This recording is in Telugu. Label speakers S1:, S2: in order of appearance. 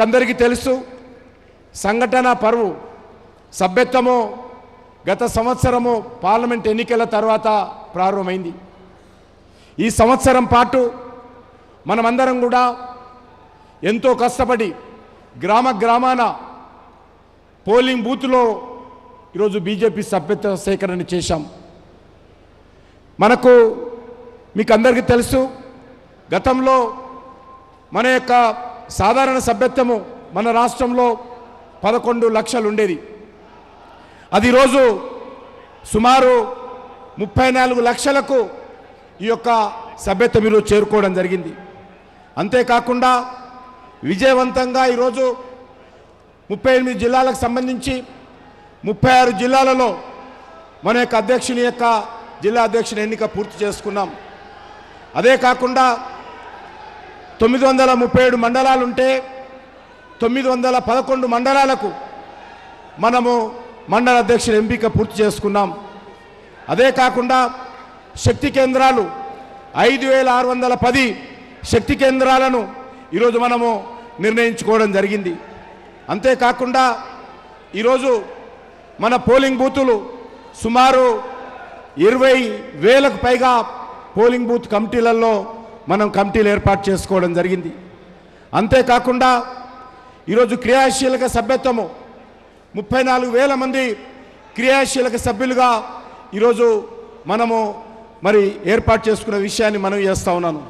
S1: అందరికీ తెలుసు సంఘటన పరువు సభ్యత్వము గత సంవత్సరము పార్లమెంట్ ఎన్నికల తర్వాత ప్రారంభమైంది। ఈ సంవత్సరం పాటు మనమందరం కూడా ఎంతో కష్టపడి గ్రామాన పోలింగ్ బూత్లో ఈరోజు బీజేపీ సభ్యత్వ సేకరణ చేశాం। మీకు అందరికీ తెలుసు గతంలో మన యొక్క సాధారణ సభ్యత్వము మన రాష్ట్రంలో 11 లక్షలు ఉండేది। అది రోజు సుమారు 34 లక్షలకు ఈ యొక్క సభ్యత్వం ఈరోజు చేరుకోవడం జరిగింది। అంతేకాకుండా విజయవంతంగా ఈరోజు 38 జిల్లాలకు సంబంధించి 36 జిల్లాలలో మన యొక్క జిల్లా అధ్యక్షుని ఎన్నిక పూర్తి చేసుకున్నాం। అదే కాకుండా 937 మండలాలు ఉంటే 911 మండలాలకు మనము మండల అధ్యక్షుని ఎంపిక పూర్తి చేసుకున్నాం। అదే కాకుండా శక్తి కేంద్రాలు 5610 శక్తి కేంద్రాలను ఈరోజు మనము నిర్ణయించుకోవడం జరిగింది। అంతేకాకుండా ఈరోజు మన పోలింగ్ బూతులు సుమారు 20,000కు పైగా పోలింగ్ బూత్ కమిటీలలో మనం కమిటీలు ఏర్పాటు చేసుకోవడం జరిగింది। అంతేకాకుండా ఈరోజు క్రియాశీలక సభ్యత్వము 34,000 మంది క్రియాశీలక సభ్యులుగా ఈరోజు మనము ఏర్పాటు చేసుకున్న విషయాన్ని మనం చేస్తూ ఉన్నాను।